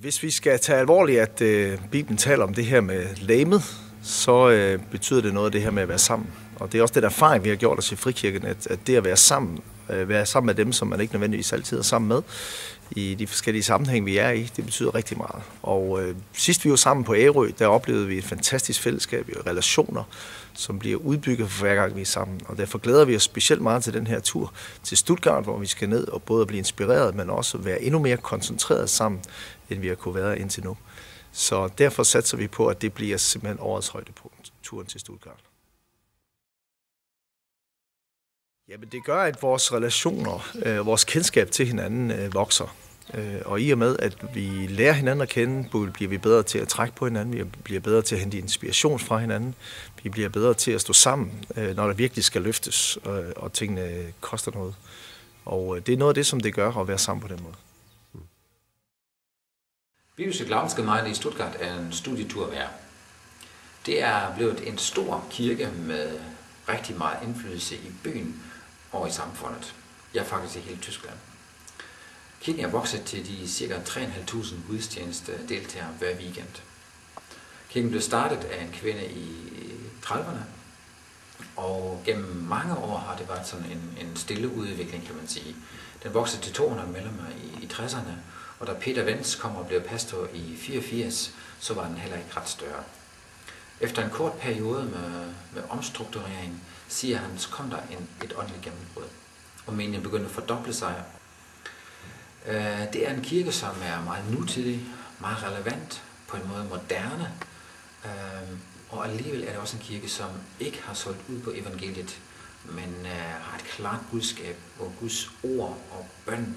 Hvis vi skal tage alvorligt, at Bibelen taler om det her med legemet, så betyder det noget af det her med at være sammen. Og det er også den erfaring, vi har gjort os i Frikirken, at det at være sammen med dem, som man ikke nødvendigvis altid er sammen med, i de forskellige sammenhæng, vi er i, det betyder rigtig meget. Og sidst vi var sammen på Ærø, der oplevede vi et fantastisk fællesskab og relationer, som bliver udbygget for hver gang vi er sammen. Og derfor glæder vi os specielt meget til den her tur til Stuttgart, hvor vi skal ned og både blive inspireret, men også være endnu mere koncentreret sammen, end vi har kunne være indtil nu. Så derfor satser vi på, at det bliver simpelthen årets højdepunkt, turen til Stuttgart. Jamen det gør, at vores relationer, vores kendskab til hinanden vokser. Og i og med, at vi lærer hinanden at kende, bliver vi bedre til at trække på hinanden, vi bliver bedre til at hente inspiration fra hinanden, vi bliver bedre til at stå sammen, når der virkelig skal løftes, og tingene koster noget. Og det er noget af det, som det gør at være sammen på den måde. Biblische Glaubensgemeinde i Stuttgart er en studietur værd. Det er blevet en stor kirke med rigtig meget indflydelse i byen og i samfundet. Ja, faktisk i hele Tyskland. Kirken er vokset til de ca. 3.500 gudstjeneste deltagere hver weekend. Kirken blev startet af en kvinde i 30'erne, og gennem mange år har det været sådan en stille udvikling, kan man sige. Den voksede til 200 medlemmer i 60'erne, og da Peter Wenz kom og blev pastor i 84, så var den heller ikke ret større. Efter en kort periode med omstrukturering, siger han, så kom der et åndeligt gennembrud, og menigheden begyndte at fordoble sig. Det er en kirke, som er meget nutidig, meget relevant, på en måde moderne, og alligevel er det også en kirke, som ikke har solgt ud på evangeliet, men har et klart budskab, hvor Guds ord og bøn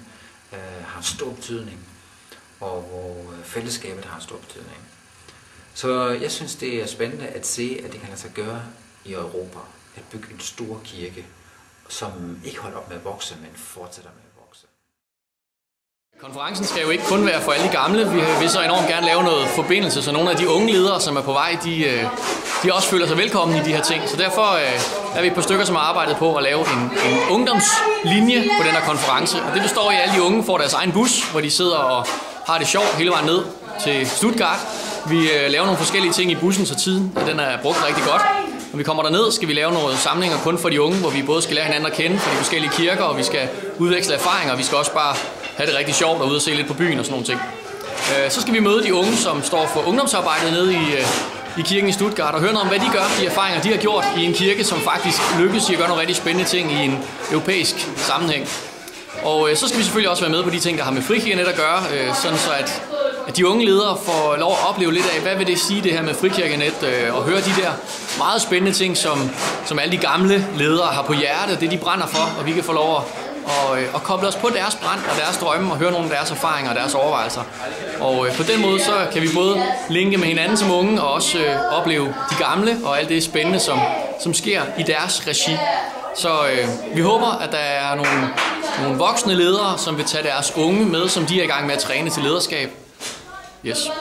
har stor betydning, og hvor fællesskabet har stor betydning. Så jeg synes, det er spændende at se, at det kan lade sig gøre i Europa, at bygge en stor kirke, som ikke holder op med at vokse, men fortsætter med at vokse. Konferencen skal jo ikke kun være for alle de gamle. Vi vil så enormt gerne lave noget forbindelse, så nogle af de unge ledere, som er på vej, de også føler sig velkommen i de her ting. Så derfor er vi et par stykker, som har arbejdet på at lave en ungdomslinje på den her konference. Og det består i, at alle de unge får deres egen bus, hvor de sidder og har det sjovt hele vejen ned til Stuttgart. Vi laver nogle forskellige ting i bussen, så tiden den er brugt rigtig godt. Når vi kommer derned, skal vi lave nogle samlinger kun for de unge, hvor vi både skal lære hinanden at kende for de forskellige kirker, og vi skal udveksle erfaringer, og vi skal også bare have det rigtig sjovt og ud og se lidt på byen og sådan nogle ting. Så skal vi møde de unge, som står for ungdomsarbejdet nede i kirken i Stuttgart, og høre noget om, hvad de gør, de erfaringer, de har gjort i en kirke, som faktisk lykkes i at gøre nogle rigtig spændende ting i en europæisk sammenhæng. Og så skal vi selvfølgelig også være med på de ting, der har med Frikirkenet at gøre, sådan så at de unge ledere får lov at opleve lidt af, hvad vil det sige det her med Frikirkenet, og høre de der meget spændende ting, som alle de gamle ledere har på hjertet, det de brænder for, og vi kan få lov at koble os på deres brand og deres drømme, og høre nogle af deres erfaringer og deres overvejelser. Og på den måde, så kan vi både linke med hinanden som unge, og også opleve de gamle, og alt det spændende, som sker i deres regi. Så vi håber, at der er nogle voksne ledere, som vil tage deres unge med, som de er i gang med at træne til lederskab. Yes.